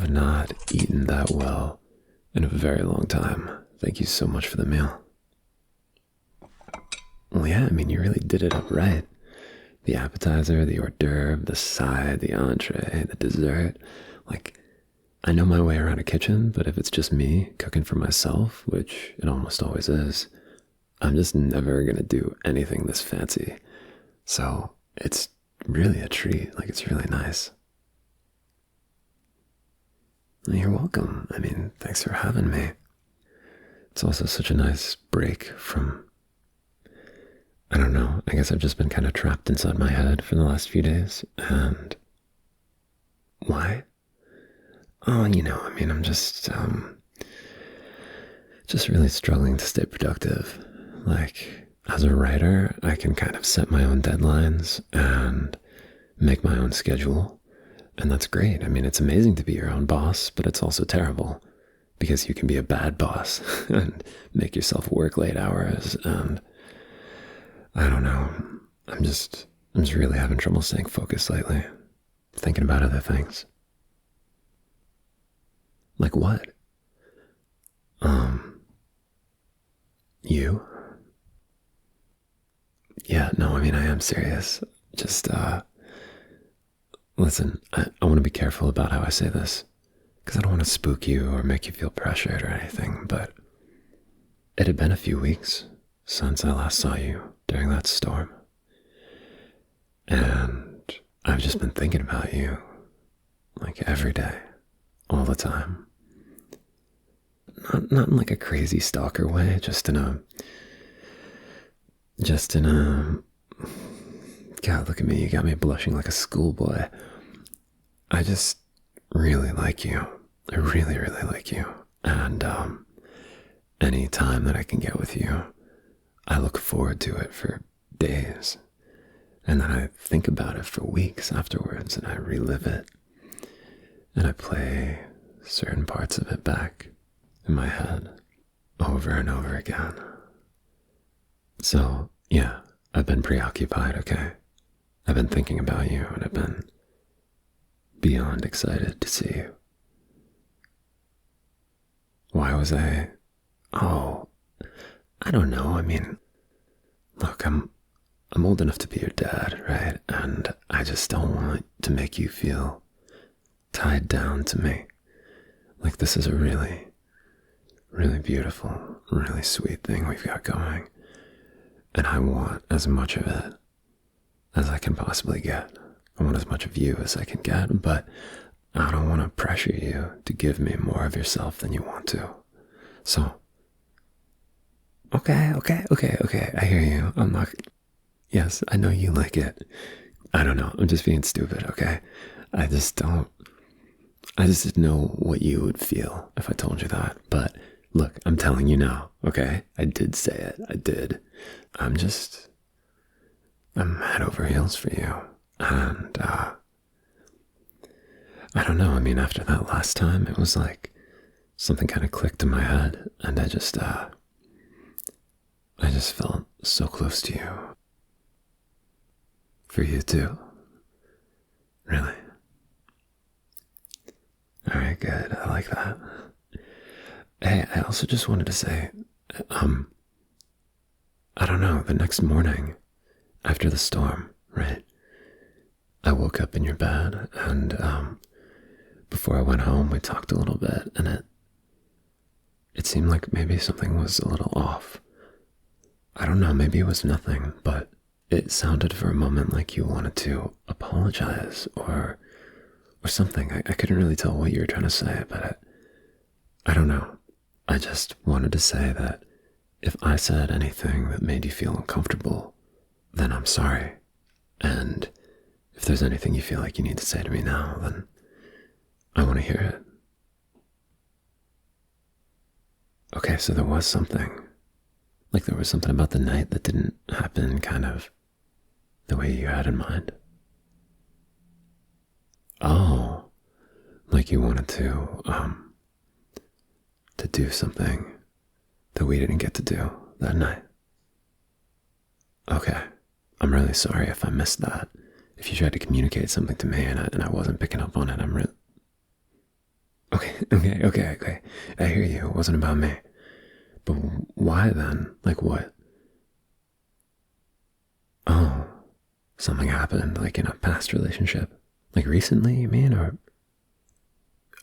have not eaten that well in a very long time. Thank you so much for the meal. Well, yeah, I mean, you really did it up right. The appetizer, the hors d'oeuvre, the side, the entree, the dessert. Like, I know my way around a kitchen, but if it's just me cooking for myself, which it almost always is, I'm just never gonna do anything this fancy. So it's really a treat. Like, it's really nice. You're welcome. I mean, thanks for having me. It's also such a nice break from, I don't know, I guess I've just been kind of trapped inside my head for the last few days. And why? Oh, I mean, I'm just really struggling to stay productive. Like, as a writer, I can kind of set my own deadlines and make my own schedule. And that's great. I mean, it's amazing to be your own boss, but it's also terrible because you can be a bad boss and make yourself work late hours. And I don't know. I'm just really having trouble staying focused lately. Thinking about other things. Like what? You? Yeah, no, I mean, I am serious. Just, listen, I want to be careful about how I say this, because I don't want to spook you or make you feel pressured or anything, but it had been a few weeks since I last saw you during that storm. And I've just been thinking about you, like every day, all the time. Not in like a crazy stalker way, just in a, God, look at me, you got me blushing like a schoolboy. I just really like you. I really, really like you. And any time that I can get with you, I look forward to it for days. And then I think about it for weeks afterwards, and I relive it. And I play certain parts of it back in my head over and over again. So, yeah, I've been preoccupied, okay? I've been thinking about you, and I've been beyond excited to see you. Why was I? Oh, I don't know. I mean, look, I'm old enough to be your dad, right? And I just don't want to make you feel tied down to me. Like, this is a really, really beautiful, really sweet thing we've got going. And I want as much of it as I can possibly get. I want as much of you as I can get, but I don't want to pressure you to give me more of yourself than you want to. So, okay, I hear you. I'm not, yes, I know you like it. I don't know, I'm just being stupid, okay? I just didn't know what you would feel if I told you that, but look, I'm telling you now, okay? I did say it, I did. I'm head over heels for you. And, I don't know, I mean, after that last time, it was like something kind of clicked in my head, and I just felt so close to you. For you too. Really. Alright, good, I like that. Hey, I also just wanted to say, I don't know, the next morning, after the storm, right? I woke up in your bed, and before I went home, we talked a little bit, and it seemed like maybe something was a little off. I don't know, maybe it was nothing, but it sounded for a moment like you wanted to apologize or something. I couldn't really tell what you were trying to say, but I don't know. I just wanted to say that if I said anything that made you feel uncomfortable, then I'm sorry. And if there's anything you feel like you need to say to me now, then I want to hear it. Okay, so there was something. Like there was something about the night that didn't happen kind of the way you had in mind. Oh, like you wanted to do something that we didn't get to do that night. Okay, I'm really sorry if I missed that. If you tried to communicate something to me and I wasn't picking up on it, I'm really... Okay. I hear you. It wasn't about me. But why then? Like what? Oh, something happened, like in a past relationship. Like recently, you mean? Or.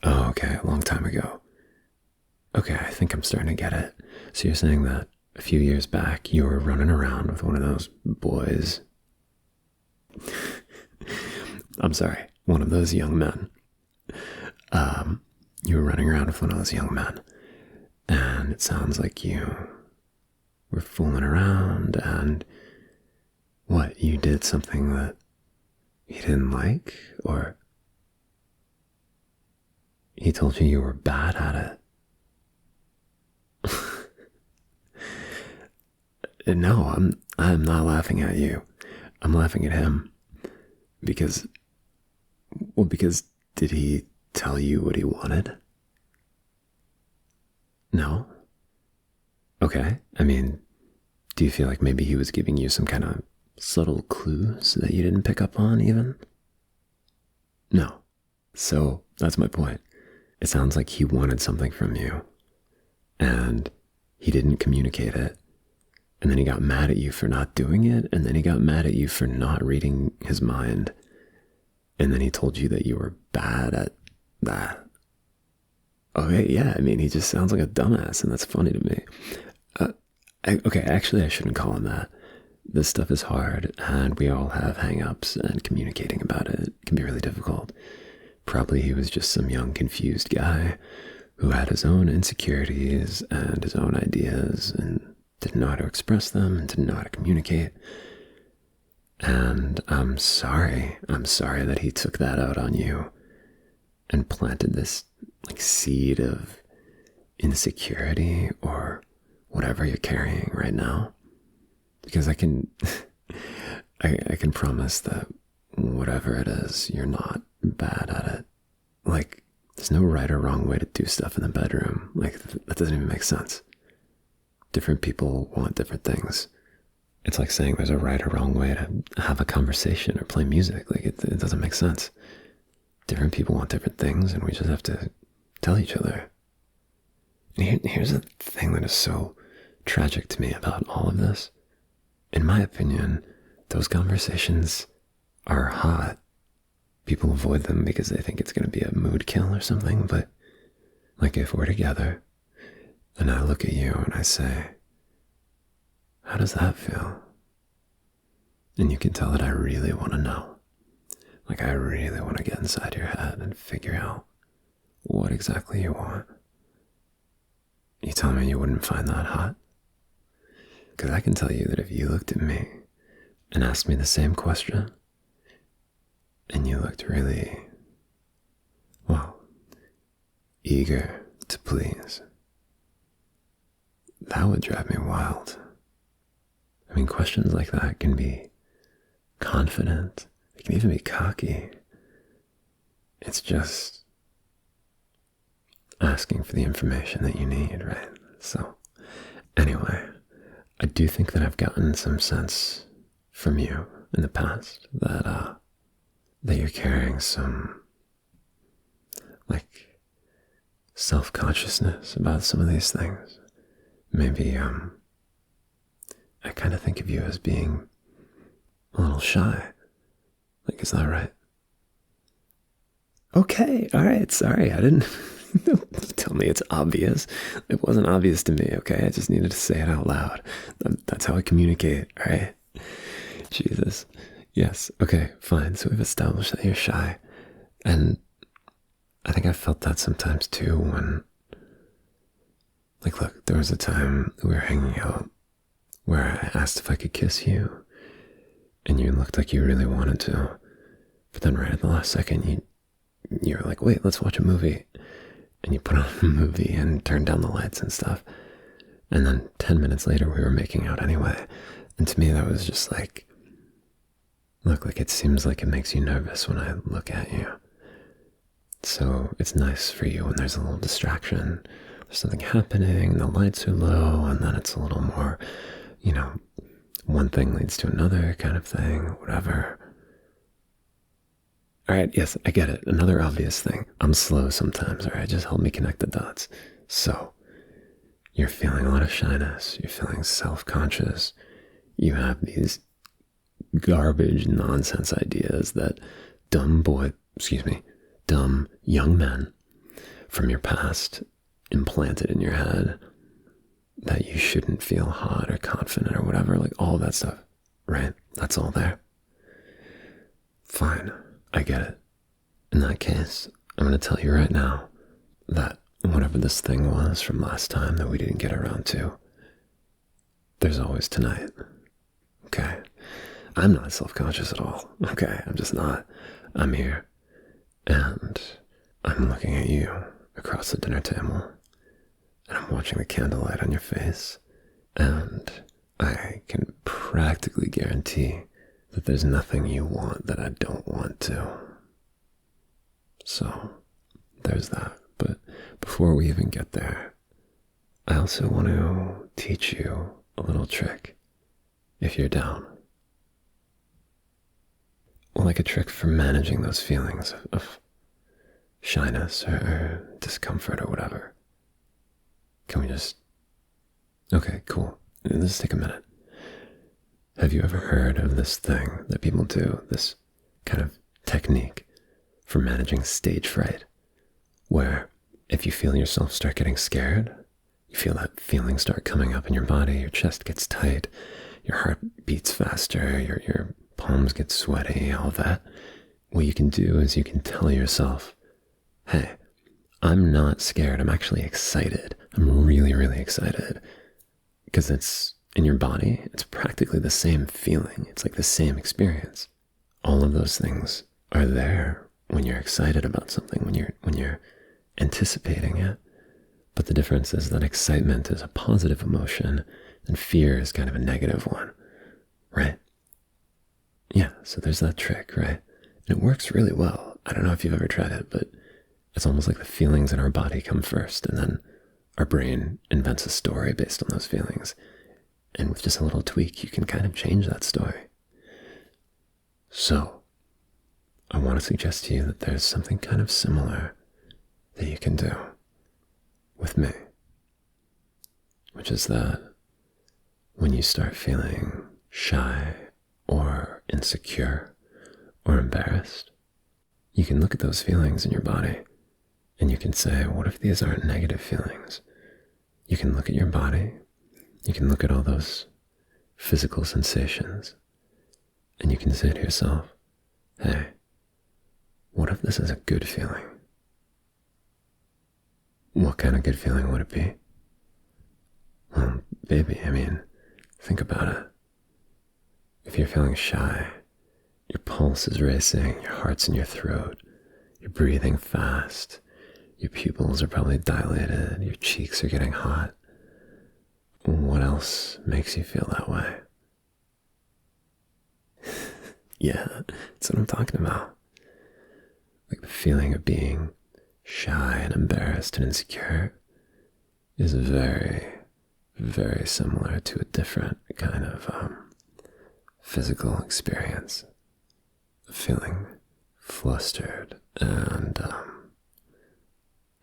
Oh, okay, a long time ago. Okay, I think I'm starting to get it. So you're saying that a few years back you were running around with one of those boys. I'm sorry, one of those young men. You were running around with one of those young men, and it sounds like you were fooling around, and what, you did something that he didn't like, or he told you were bad at it? No, I'm not laughing at you. I'm laughing at him because, well, because did he tell you what he wanted? No? Okay. I mean, do you feel like maybe he was giving you some kind of subtle clues that you didn't pick up on even? No. So that's my point. It sounds like he wanted something from you and he didn't communicate it. And then he got mad at you for not doing it. And then he got mad at you for not reading his mind. And then he told you that you were bad at that. Okay, yeah, I mean, he just sounds like a dumbass, and that's funny to me. Okay, actually, I shouldn't call him that. This stuff is hard, and we all have hang-ups, and communicating about it can be really difficult. Probably he was just some young, confused guy who had his own insecurities and his own ideas, and didn't know how to express them, and didn't know how to communicate. And I'm sorry that he took that out on you and planted this like seed of insecurity or whatever you're carrying right now. Because I can I can promise that whatever it is, you're not bad at it. Like, there's no right or wrong way to do stuff in the bedroom. Like, that doesn't even make sense. Different people want different things. It's like saying there's a right or wrong way to have a conversation or play music. Like, it doesn't make sense. Different people want different things, and we just have to tell each other. And here's the thing that is so tragic to me about all of this. In my opinion, those conversations are hot. People avoid them because they think it's going to be a mood kill or something, but like if we're together and I look at you and I say, how does that feel? And you can tell that I really want to know. Like, I really want to get inside your head and figure out what exactly you want. You tell me you wouldn't find that hot? Because I can tell you that if you looked at me and asked me the same question, and you looked really, well, eager to please, that would drive me wild. I mean, questions like that can be confident. It can even be cocky. It's just asking for the information that you need, right? So, anyway, I do think that I've gotten some sense from you in the past that you're carrying some, like, self-consciousness about some of these things. Maybe, I kind of think of you as being a little shy. Like, is that right? Okay, all right, sorry, I didn't tell me it's obvious. It wasn't obvious to me, okay? I just needed to say it out loud. That's how I communicate, all right? Jesus. Yes, okay, fine. So we've established that you're shy. And I think I felt that sometimes too when, like, look, there was a time we were hanging out where I asked if I could kiss you, and you looked like you really wanted to. But then right at the last second, you were like, wait, let's watch a movie. And you put on a movie and turned down the lights and stuff. And then 10 minutes later, we were making out anyway. And to me, that was just like, look, like, it seems like it makes you nervous when I look at you. So it's nice for you when there's a little distraction. There's something happening, the lights are low, and then it's a little more, you know, one thing leads to another kind of thing, whatever. All right, yes, I get it. Another obvious thing. I'm slow sometimes, all right? Just help me connect the dots. So, you're feeling a lot of shyness. You're feeling self-conscious. You have these garbage nonsense ideas that dumb young men from your past implanted in your head that you shouldn't feel hot or confident or whatever, like all that stuff, right? That's all there. Fine, I get it. In that case, I'm going to tell you right now that whatever this thing was from last time that we didn't get around to, there's always tonight. Okay? I'm not self-conscious at all. Okay? I'm just not. I'm here. And I'm looking at you across the dinner table. And I'm watching the candlelight on your face. And I can practically guarantee that there's nothing you want that I don't want to. So, there's that. But before we even get there, I also want to teach you a little trick, if you're down. Well, like a trick for managing those feelings of shyness or discomfort or whatever. Can we just... Okay, cool. Let's take a minute. Have you ever heard of this thing that people do, this kind of technique for managing stage fright, where if you feel yourself start getting scared, you feel that feeling start coming up in your body, your chest gets tight, your heart beats faster, your palms get sweaty, all that. What you can do is you can tell yourself, hey, I'm not scared, I'm actually excited. I'm really, really excited. Because it's in your body, it's practically the same feeling. It's like the same experience. All of those things are there when you're excited about something, when you're anticipating it. But the difference is that excitement is a positive emotion and fear is kind of a negative one, right? Yeah, so there's that trick, right? And it works really well. I don't know if you've ever tried it, but it's almost like the feelings in our body come first, and then our brain invents a story based on those feelings. And with just a little tweak, you can kind of change that story. So, I want to suggest to you that there's something kind of similar that you can do with me, which is that when you start feeling shy or insecure or embarrassed, you can look at those feelings in your body and you can say, what if these aren't negative feelings? You can look at your body, you can look at all those physical sensations, and you can say to yourself, hey, what if this is a good feeling? What kind of good feeling would it be? Well, baby, I mean, think about it. If you're feeling shy, your pulse is racing, your heart's in your throat, you're breathing fast, your pupils are probably dilated, your cheeks are getting hot. What else makes you feel that way? Yeah, that's what I'm talking about. Like the feeling of being shy and embarrassed and insecure is very, very similar to a different kind of physical experience. Feeling flustered and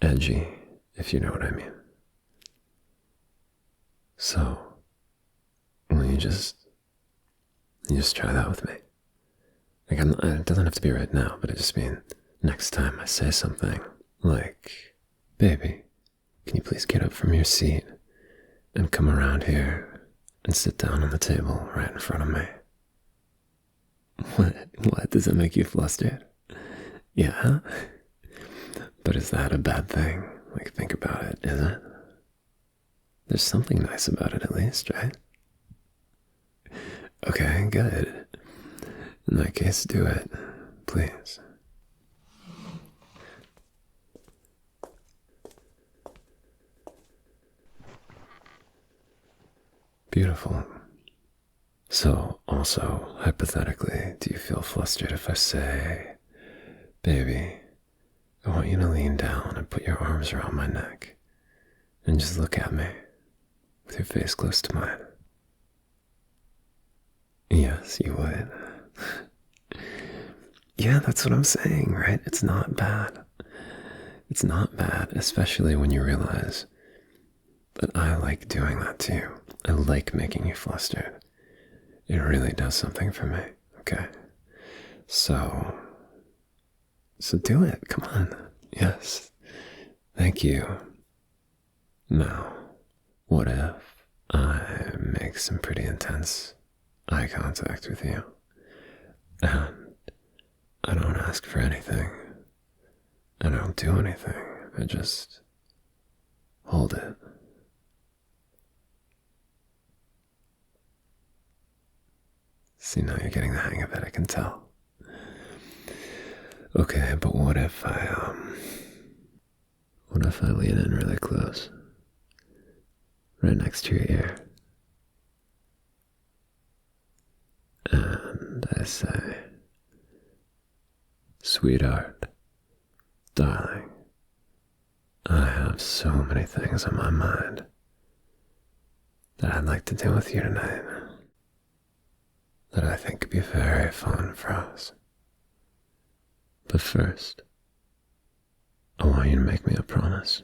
edgy, if you know what I mean. So, will you just try that with me? Like, it doesn't have to be right now, but I just mean next time I say something like, baby, can you please get up from your seat and come around here and sit down on the table right in front of me? What? Does it make you flustered? Yeah? But is that a bad thing? Like, think about it, is it? There's something nice about it at least, right? Okay, good. In that case, do it, please. Beautiful. So, also, hypothetically, do you feel flustered if I say, baby, I want you to lean down and put your arms around my neck and just look at me with your face close to mine? Yes, you would. Yeah, that's what I'm saying, right? It's not bad. It's not bad, especially when you realize that I like doing that too. I like making you flustered. It really does something for me, okay? So do it. Come on. Yes. Thank you. Now, what if I make some pretty intense eye contact with you and I don't ask for anything? I don't do anything. I just hold it. See, now you're getting the hang of it, I can tell. Okay, but what if I lean in really close? Right next to your ear. And I say, sweetheart, darling, I have so many things on my mind that I'd like to do with you tonight that I think could be very fun for us. But first, I want you to make me a promise.